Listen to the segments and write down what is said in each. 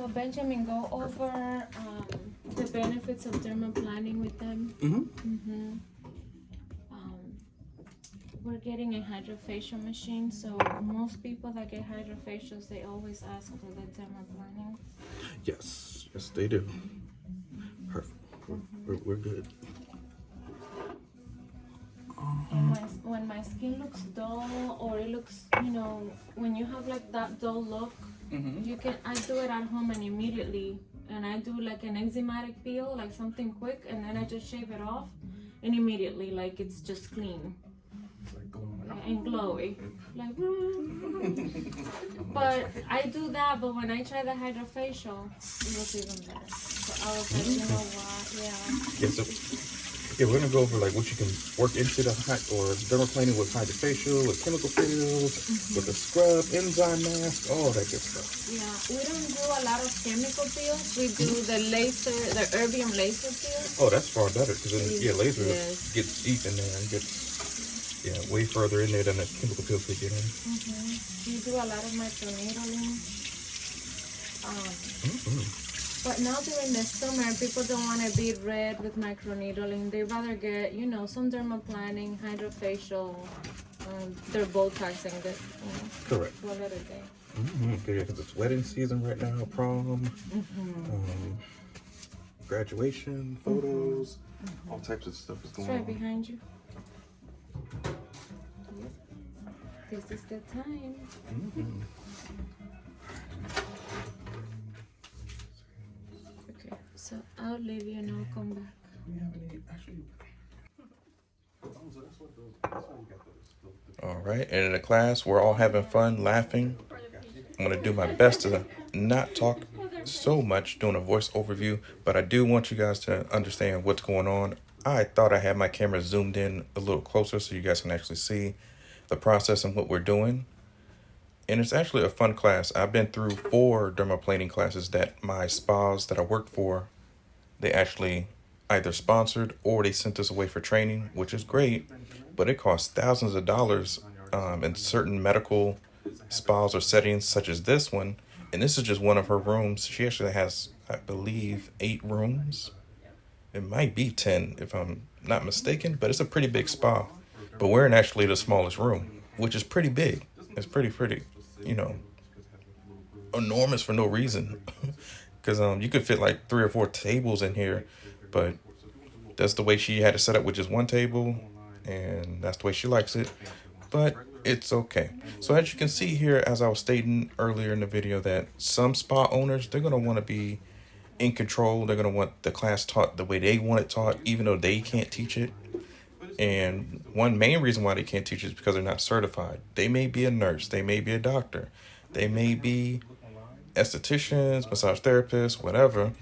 So Benjamin, go over the benefits of dermaplaning with them. We're getting a HydraFacial machine, so most people that get HydraFacials, they always ask for the dermaplaning. Yes, yes they do. Perfect. We're good. And when my skin looks dull, or it looks, you know, when you have like that dull look, I do it at home and immediately, and I do like an enzymatic peel, like something quick, and then I just shave it off, and immediately, like, it's just clean. And glowy, like, but I do that. But when I try the HydraFacial, it was even better. So I was like, you know what? Yeah, we're gonna go over like what you can work into the dermaplaning with HydraFacial, with chemical peels, with the scrub, enzyme mask, all that good stuff. Yeah, we don't do a lot of chemical peels. We do the erbium laser peels. Oh, that's far better because laser gets deep in there and gets way further in there than the chemical peels we get in. We do a lot of microneedling. But now during the summer, people don't want to beat red with microneedling. They rather get, you know, some dermaplaning, HydraFacial, they're Botoxing it, you know. Correct. One other day. Because it's wedding season right now, prom, graduation, photos, all types of stuff is going on. It's right behind you. Yep. This is the time. Okay, so I'll leave you and I'll come back. All right, and in the class, we're all having fun, laughing. I'm going to do my best to not talk so much doing a voice overview, but I do want you guys to understand what's going on. I thought I had my camera zoomed in a little closer so you guys can actually see the process and what we're doing. And it's actually a fun class. I've been through 4 dermaplaning classes that my spas that I worked for, they actually either sponsored or they sent us away for training, which is great, but it costs thousands of dollars in certain medical spas or settings such as this one. And this is just one of her rooms. She actually has, I believe, 8 rooms. It might be 10 if I'm not mistaken, but it's a pretty big spa. But we're in actually the smallest room, which is pretty big. It's pretty, you know, enormous for no reason. Because you could fit like 3 or 4 tables in here, but that's the way she had it set up with just one table, and that's the way she likes it. But it's okay. So as you can see here, as I was stating earlier in the video, that some spa owners, they're going to want to be in control. They're going to want the class taught the way they want it taught, even though they can't teach it. And one main reason why they can't teach it is because they're not certified. They may be a nurse. They may be a doctor. They may be estheticians, massage therapists, whatever.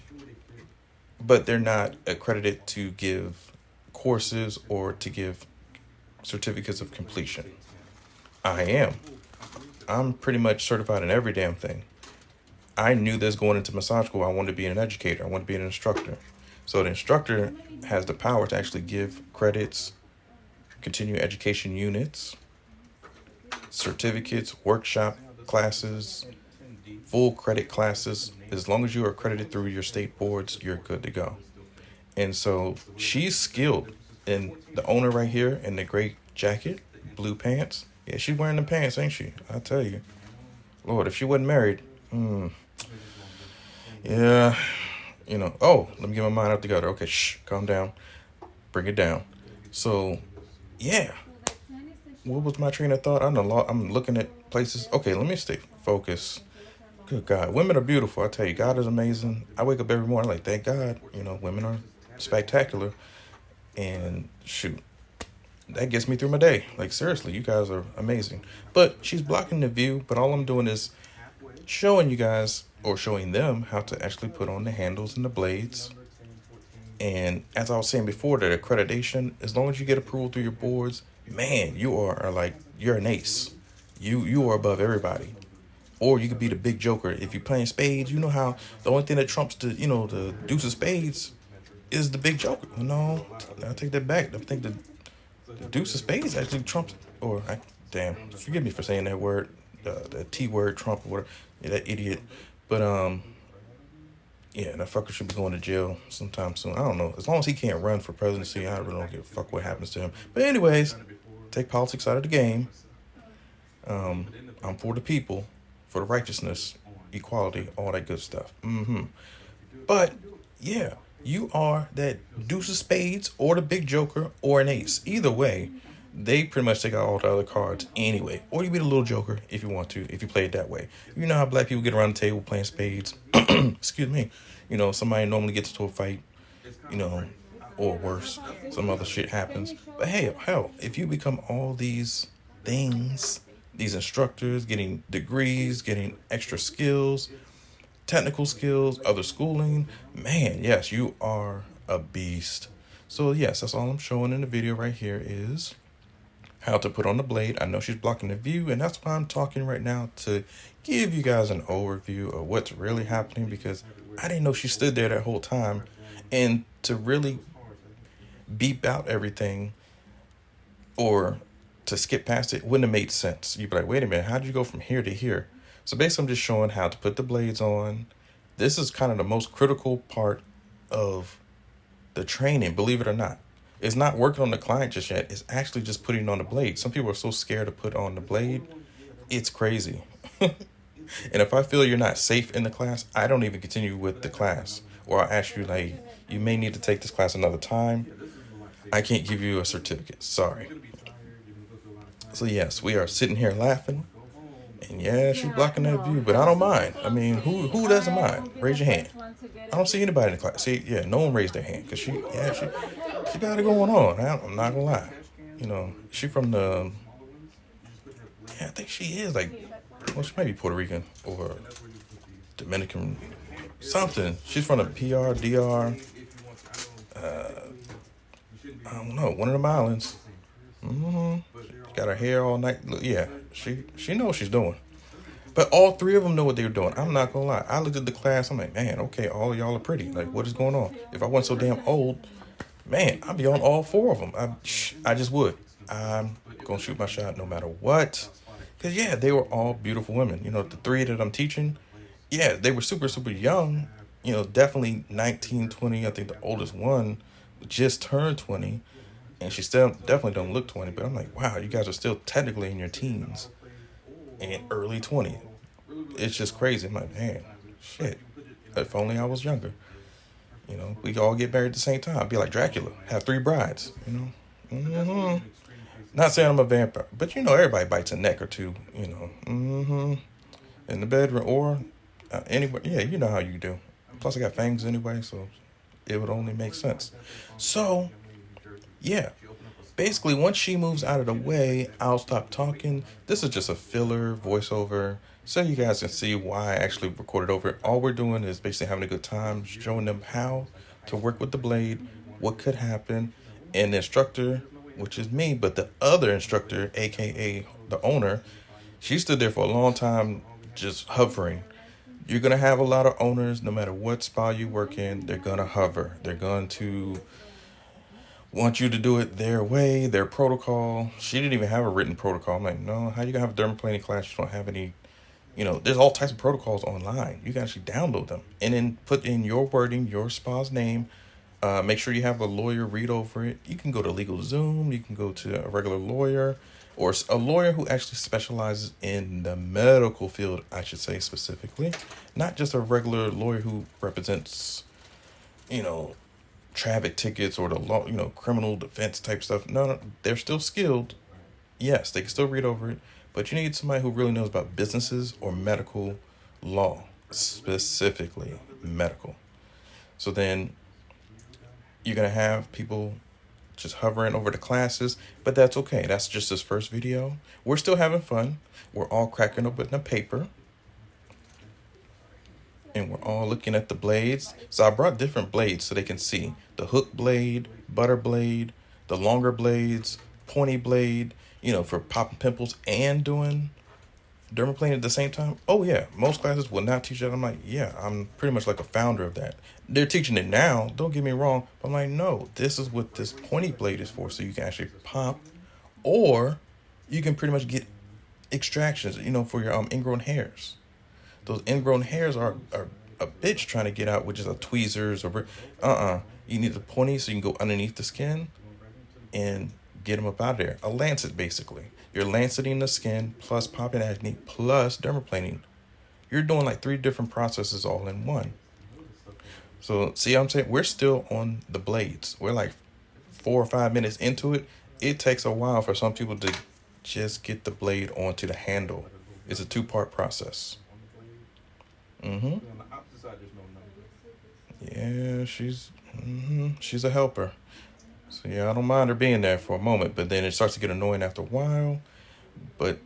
But they're not accredited to give courses or to give certificates of completion. I am. I'm pretty much certified in every damn thing. I knew this going into massage school. I wanted to be an educator. I wanted to be an instructor. So the instructor has the power to actually give credits, continuing education units, certificates, workshop classes, full credit classes. As long as you are accredited through your state boards, you're good to go. And so she's skilled. And the owner right here in the gray jacket, blue pants. Yeah, she's wearing the pants, ain't she? I tell you. Lord, if she wasn't married, yeah, you know. Oh, let me get my mind out together. Okay, shh, calm down. Bring it down. So, yeah. What was my train of thought? I'm looking at places. Okay, let me stay focused. Good God, women are beautiful. I tell you, God is amazing. I wake up every morning like, thank God, you know, women are spectacular. And shoot, that gets me through my day. Like, seriously, you guys are amazing. But she's blocking the view. But all I'm doing is showing you guys, or showing them, how to actually put on the handles and the blades. And as I was saying before, the accreditation, as long as you get approval through your boards, man, you're an ace. You are above everybody. Or you could be the big joker. If you're playing spades, you know how the only thing that trumps the deuce of spades is the big joker. No, I take that back. I think the deuce of spades actually trumps, forgive me for saying that word, the T word, Trump, or whatever, that idiot. But Yeah, that fucker should be going to jail sometime soon. I don't know. As long as he can't run for presidency, I really don't give a fuck what happens to him. But anyways, take politics out of the game. I'm for the people, for the righteousness, equality, all that good stuff. But yeah, you are that deuce of spades or the big joker or an ace. Either way, they pretty much take out all the other cards anyway. Or you be the little joker if you want to, if you play it that way. You know how black people get around the table playing spades. Excuse me. You know, somebody normally gets into a fight, you know, or worse, some other shit happens. But hey, hell, if you become all these things, these instructors, getting degrees, getting extra skills, technical skills, other schooling, man, yes, you are a beast. So yes, that's all I'm showing in the video right here is how to put on the blade. I know she's blocking the view, and that's why I'm talking right now, to give you guys an overview of what's really happening, because I didn't know she stood there that whole time. And to really beep out everything or to skip past it wouldn't have made sense. You'd be like, wait a minute, how did you go from here to here? So basically, I'm just showing how to put the blades on. This is kind of the most critical part of the training, believe it or not. It's not working on the client just yet. It's actually just putting on the blade. Some people are so scared to put on the blade. It's crazy. And if I feel you're not safe in the class, I don't even continue with the class. Or I'll ask you, like, you may need to take this class another time. I can't give you a certificate. Sorry. So yes, we are sitting here laughing. And yeah, she's blocking that view, but I don't mind. I mean, who doesn't mind? Raise your hand. I don't see anybody in the class. See, yeah, no one raised their hand because she got it going on. I'm not gonna lie. You know, she from the, yeah, I think she is like, well, she might be Puerto Rican or Dominican, something. She's from the PR, DR. I don't know, one of them islands. Got her hair all night. Look, yeah, she knows what she's doing. But all three of them know what they were doing. I'm not gonna lie. I looked at the class. I'm like, man, okay, all of y'all are pretty. Like, what is going on? If I wasn't so damn old, man, I'd be on all four of them. I just would. I'm gonna shoot my shot no matter what. Cause yeah, they were all beautiful women. You know, the three that I'm teaching, yeah, they were super, super young. You know, definitely 19, 20. I think the oldest one just turned 20. And she still definitely don't look 20, but I'm like, wow, you guys are still technically in your teens and early 20s. It's just crazy. I'm like, man, shit. If only I was younger. You know, we all get married at the same time. Be like Dracula, have 3 brides, you know. Not saying I'm a vampire, but you know, everybody bites a neck or two, you know. In the bedroom or anywhere. Yeah, you know how you do. Plus, I got fangs anyway, so it would only make sense. So, yeah, basically once she moves out of the way, I'll stop talking. This is just a filler voiceover so you guys can see why I actually recorded over it. All we're doing is basically having a good time, showing them how to work with the blade, what could happen, and the instructor, which is me, but the other instructor, aka the owner, she stood there for a long time just hovering. You're going to have a lot of owners, no matter what spa you work in, they're going to hover. They're going to want you to do it their way, their protocol. She didn't even have a written protocol. I'm like, no, how you gonna have a dermaplaning class? You don't have any, you know, there's all types of protocols online. You can actually download them and then put in your wording, your spa's name. Make sure you have a lawyer read over it. You can go to LegalZoom. You can go to a regular lawyer or a lawyer who actually specializes in the medical field, I should say specifically. Not just a regular lawyer who represents, you know, traffic tickets or the law, you know, criminal defense type stuff. No, they're still skilled. Yes, they can still read over it, but you need somebody who really knows about businesses or medical law, specifically medical. So then you're going to have people just hovering over the classes, but that's okay. That's just this first video. We're still having fun. We're all cracking open the paper. And we're all looking at the blades. So I brought different blades so they can see. The hook blade, butter blade, the longer blades, pointy blade, you know, for popping pimples and doing dermaplaning at the same time. Oh yeah, most classes will not teach that. I'm like, yeah, I'm pretty much like a founder of that. They're teaching it now, don't get me wrong, but I'm like, no, this is what this pointy blade is for, so you can actually pop, or you can pretty much get extractions, you know, for your ingrown hairs. Those ingrown hairs are a bitch trying to get out with just a tweezers or you need the pointy so you can go underneath the skin and get them up out of there. A lancet, basically. You're lanceting the skin plus popping acne plus dermaplaning. You're doing like 3 different processes all in one. So see what I'm saying? We're still on the blades. We're like 4 or 5 minutes into it. It takes a while for some people to just get the blade onto the handle. It's a 2-part process. Yeah, she's a helper. So yeah, I don't mind her being there for a moment, but then it starts to get annoying after a while. But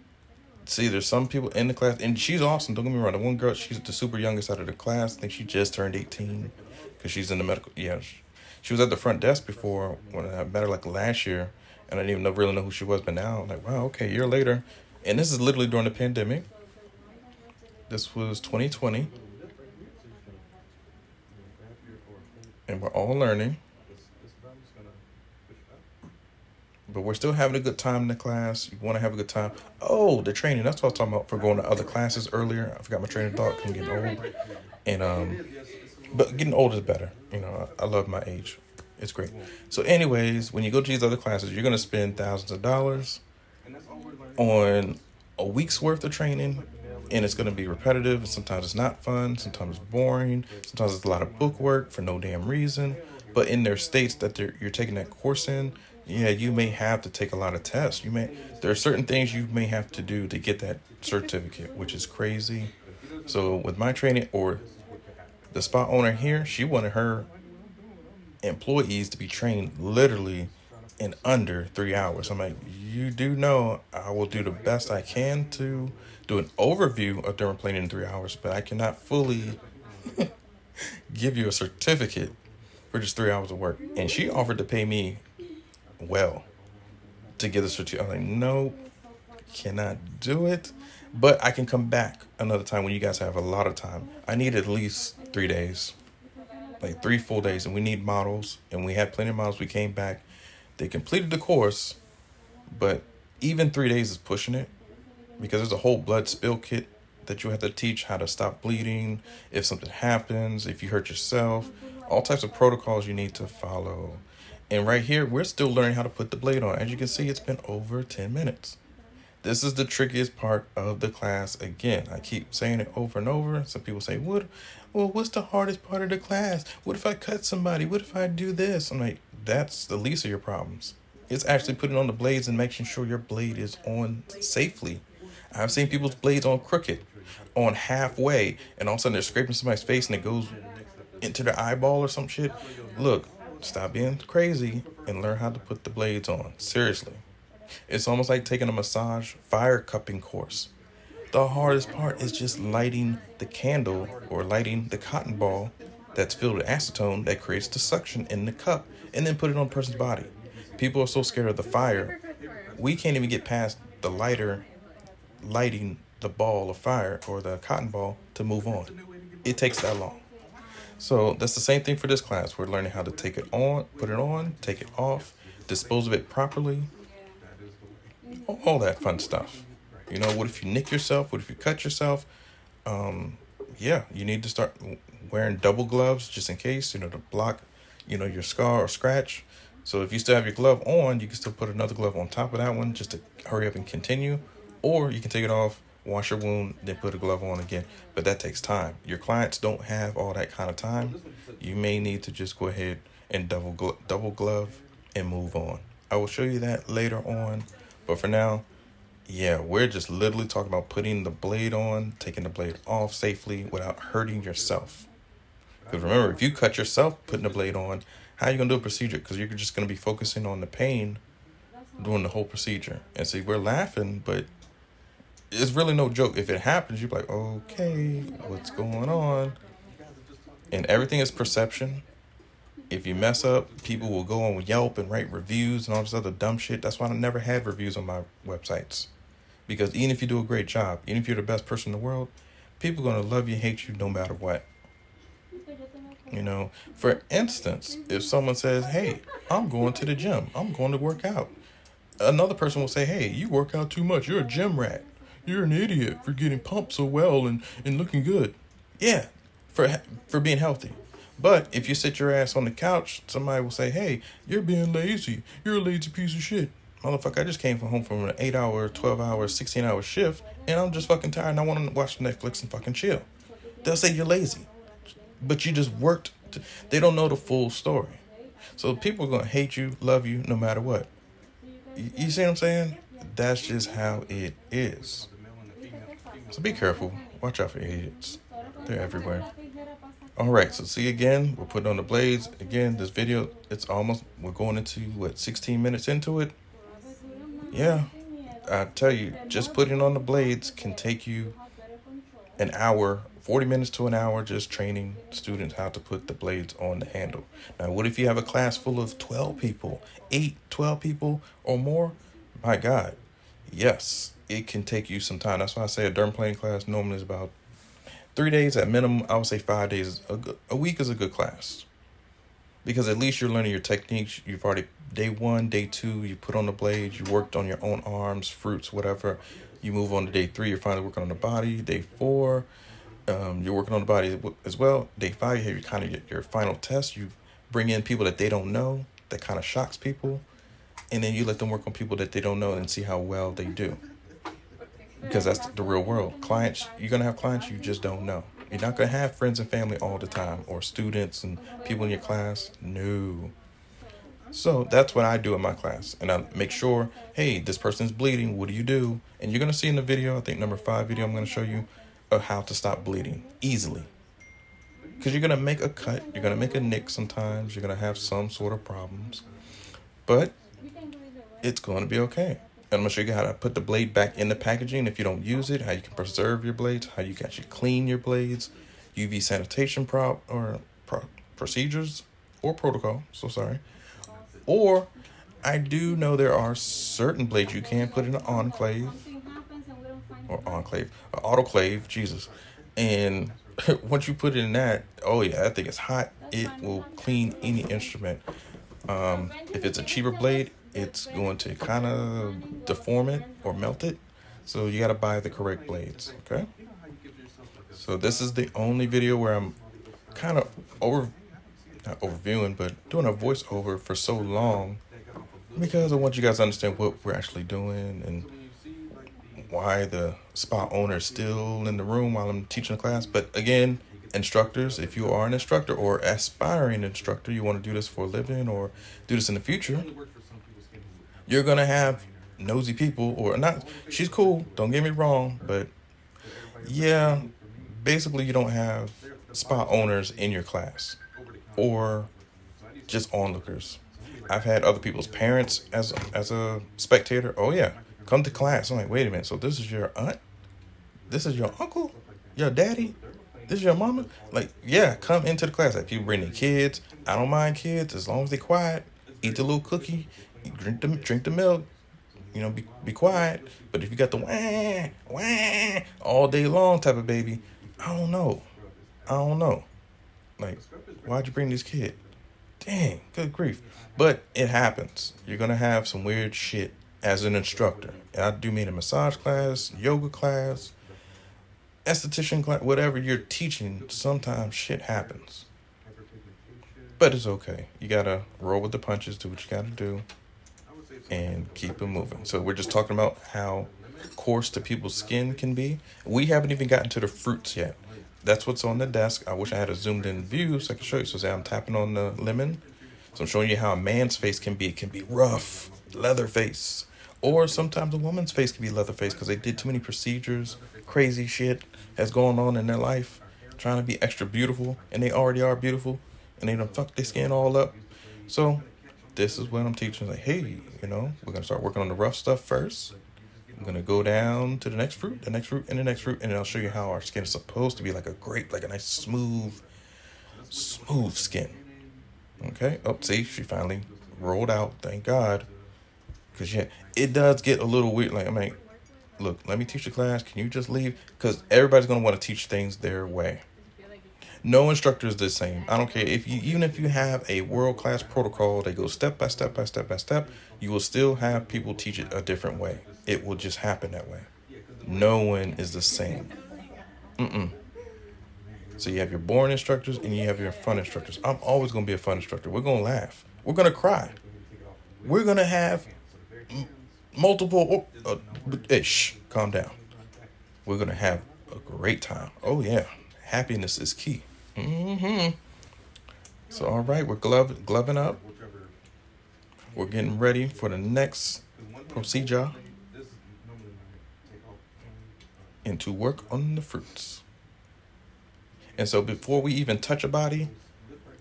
see, there's some people in the class, and she's awesome. Don't get me wrong. The one girl, she's the super youngest out of the class. I think she just turned 18 because she's in the medical. Yeah, she was at the front desk before when I met her like last year, and I didn't even really know who she was. But now I'm like, wow, okay, a year later, and this is literally during the pandemic. This was 2020, and we're all learning. But we're still having a good time in the class. You want to have a good time. Oh, the training. That's what I was talking about for going to other classes earlier. I forgot my train of thought. I'm getting old. And, but getting old is better. You know, I love my age. It's great. So anyways, when you go to these other classes, you're going to spend thousands of dollars on a week's worth of training. And it's going to be repetitive. And sometimes it's not fun. Sometimes it's boring. Sometimes it's a lot of book work for no damn reason. But in their states that you're taking that course in, yeah, you may have to take a lot of tests. There are certain things you may have to do to get that certificate, which is crazy. So with my training, or the spa owner here, she wanted her employees to be trained literally in under 3 hours. I'm like, you do know I will do the best I can to do an overview of dermaplaning in 3 hours, but I cannot fully give you a certificate for just 3 hours of work. And she offered to pay me well to get the certificate. I'm like, no, cannot do it, but I can come back another time when you guys have a lot of time. I need at least 3 days, like 3 full days, and we need models, and we had plenty of models. We came back, they completed the course, but even 3 days is pushing it because there's a whole blood spill kit that you have to teach how to stop bleeding if something happens, if you hurt yourself, all types of protocols you need to follow. And right here, we're still learning how to put the blade on. As you can see, it's been over 10 minutes. This is the trickiest part of the class. Again, I keep saying it over and over. Some people say, what's the hardest part of the class? What if I cut somebody? What if I do this? I'm like, that's the least of your problems. It's actually putting on the blades and making sure your blade is on safely. I've seen people's blades on crooked, on halfway, and all of a sudden they're scraping somebody's face and it goes into their eyeball or some shit. Look, stop being crazy and learn how to put the blades on. Seriously. It's almost like taking a massage fire cupping course. The hardest part is just lighting the candle or lighting the cotton ball that's filled with acetone that creates the suction in the cup and then put it on a person's body. People are so scared of the fire. We can't even get past the lighter lighting the ball of fire or the cotton ball to move on. It takes that long. So that's the same thing for this class. We're learning how to take it on, put it on, take it off, dispose of it properly, all that fun stuff. You know, what if you nick yourself? What if you cut yourself? Yeah, you need to start wearing double gloves just in case, to block, your scar or scratch. So if you still have your glove on, you can still put another glove on top of that one just to hurry up and continue. Or you can take it off, wash your wound, then put a glove on again. But that takes time. Your clients don't have all that kind of time. You may need to just go ahead and double glove and move on. I will show you that later on. But for now, yeah, we're just literally talking about putting the blade on, taking the blade off safely without hurting yourself. Because remember, if you cut yourself putting the blade on, how are you going to do a procedure? Because you're just going to be focusing on the pain during the whole procedure. And see, we're laughing, but it's really no joke. If it happens, you're like, okay, what's going on? And everything is perception. If you mess up, people will go on Yelp and write reviews and all this other dumb shit. That's why I never had reviews on my websites. Because even if you do a great job, even if you're the best person in the world, people are going to love you, hate you, no matter what. For instance, if someone says, hey, I'm going to the gym, I'm going to work out. Another person will say, hey, you work out too much. You're a gym rat. You're an idiot for getting pumped so well and looking good. Yeah, for being healthy. But if you sit your ass on the couch, somebody will say, hey, you're being lazy. You're a lazy piece of shit. Motherfucker, I just came home from an 8-hour, 12-hour, 16-hour shift, and I'm just fucking tired and I want to watch Netflix and fucking chill. They'll say you're lazy. But you just worked. They don't know the full story. So people are going to hate you, love you, no matter what. You see what I'm saying? That's just how it is. So be careful. Watch out for idiots. They're everywhere. All right, so see again, we're putting on the blades. Again, this video, we're going into, 16 minutes into it? Yeah, I tell you, just putting on the blades can take you an hour, 40 minutes to an hour, just training students how to put the blades on the handle. Now, what if you have a class full of 12 people, 12 people or more? My God, yes, it can take you some time. That's why I say a dermaplaning class normally is about 3 days at minimum. I would say 5 days. A week is a good class. Because at least you're learning your techniques. You've already, day 1, day 2, you put on the blades, you worked on your own arms, fruits, whatever. You move on to day 3, you're finally working on the body. Day 4, you're working on the body as well. Day 5, you have your final test. You bring in people that they don't know. That kind of shocks people. And then you let them work on people that they don't know and see how well they do. Because that's the real world. Clients, you're going to have clients you just don't know. You're not going to have friends and family all the time, or students and people in your class. No. So that's what I do in my class. And I make sure, hey, this person's bleeding. What do you do? And you're going to see in the video, I think number 5 video, I'm going to show you how to stop bleeding easily. Because you're going to make a cut. You're going to make a nick sometimes. You're going to have some sort of problems. But it's going to be okay. And I'm going to show you how to put the blade back in the packaging if you don't use it, how you can preserve your blades, how you can actually clean your blades, UV sanitation procedures or protocol. So sorry. Or I do know there are certain blades you can put in an autoclave, Jesus. And once you put it in that, oh yeah, that thing is hot. It will clean any instrument. If it's a cheaper blade, it's going to kind of deform it or melt it. So you got to buy the correct blades, okay? So this is the only video where I'm kind of not overviewing, but doing a voiceover for so long because I want you guys to understand what we're actually doing and why the spa owner is still in the room while I'm teaching the class. But again, instructors, if you are an instructor or aspiring instructor, you want to do this for a living or do this in the future, you're going to have nosy people or not. She's cool. Don't get me wrong. But yeah, basically you don't have spa owners in your class or just onlookers. I've had other people's parents as a spectator. Oh yeah, come to class. I'm like, wait a minute. So this is your aunt? This is your uncle? Your daddy? This is your mama? Like, yeah, come into the class. Like, people bring their kids. I don't mind kids as long as they're quiet. Eat the little cookie. Drink the milk. You know, be quiet. But if you got the wah, wah, all day long type of baby, I don't know. Like, why'd you bring this kid? Dang, good grief. But it happens. You're going to have some weird shit as an instructor. And I do mean a massage class, yoga class, esthetician class, whatever you're teaching, sometimes shit happens. But it's okay. You got to roll with the punches, do what you got to do, and keep it moving. So we're just talking about how coarse to people's skin can be. We haven't even gotten to the fruits yet. That's what's on the desk. I wish I had a zoomed in view so I could show you. So say I'm tapping on the lemon. So I'm showing you how a man's face can be. It can be rough, leather face. Or sometimes a woman's face can be leather face because they did too many procedures. Crazy shit has going on in their life. Trying to be extra beautiful. And they already are beautiful. And they done fuck their skin all up. So this is what I'm teaching. Like, hey, we're going to start working on the rough stuff first. I'm going to go down to the next fruit, and the next fruit. And then I'll show you how our skin is supposed to be like a grape, like a nice smooth skin. Okay. Oh, see, she finally rolled out. Thank God. Because, yeah, it does get a little weird. Like, I mean, look, let me teach the class. Can you just leave? Because everybody's going to want to teach things their way. No instructor is the same. I don't care even if you have a world-class protocol that goes step by step by step by step, you will still have people teach it a different way. It will just happen that way. No one is the same. So you have your boring instructors and you have your fun instructors. I'm always going to be a fun instructor. We're going to laugh. We're going to cry. We're going to have multiple... calm down. We're going to have a great time. Oh, yeah. Happiness is key. So, all right. We're gloving up. We're getting ready for the next procedure and to work on the fruits. And so before we even touch a body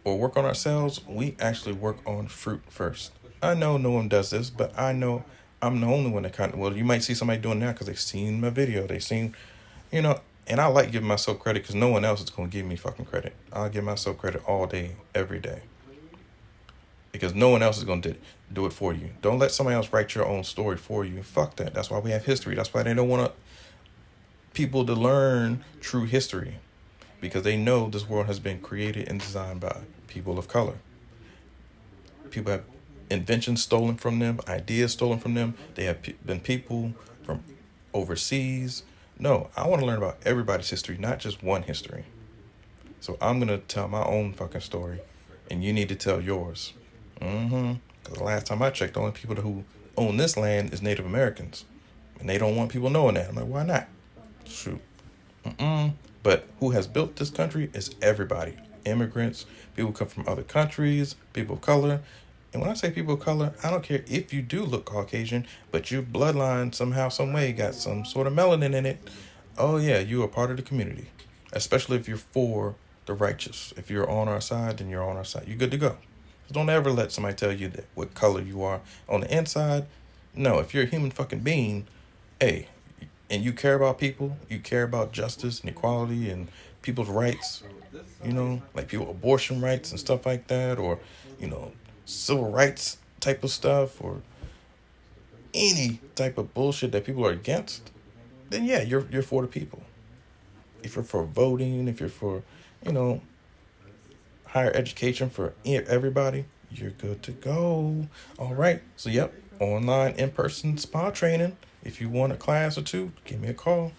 or work on ourselves, we actually work on fruit first. I know no one does this, but I know I'm the only one that well, you might see somebody doing that because they've seen my video. They've seen, and I like giving myself credit because no one else is going to give me fucking credit. I'll give myself credit all day, every day. Because no one else is going to do it for you. Don't let somebody else write your own story for you. Fuck that. That's why we have history. That's why they don't want people to learn true history. Because they know this world has been created and designed by people of color. People have inventions stolen from them, ideas stolen from them. They have been people from overseas. No, I want to learn about everybody's history, not just one history. So I'm going to tell my own fucking story. And you need to tell yours. Because the last time I checked, the only people who own this land is Native Americans. And they don't want people knowing that. I'm like, why not? Shoot. But who has built this country is everybody. Immigrants, people come from other countries, people of color. And when I say people of color, I don't care if you do look Caucasian, but your bloodline somehow, some way got some sort of melanin in it. Oh yeah, you are part of the community. Especially if you're for the righteous. If you're on our side, then you're on our side. You're good to go. So don't ever let somebody tell you that what color you are on the inside. No, if you're a human fucking being, hey, and you care about people, you care about justice and equality and people's rights, like people abortion rights and stuff like that, or, civil rights type of stuff, or any type of bullshit that people are against, then yeah, you're for the people. If you're for voting, if you're for, higher education for everybody, you're good to go. All right. So, yep, online, in-person spa training. If you want a class or two, give me a call.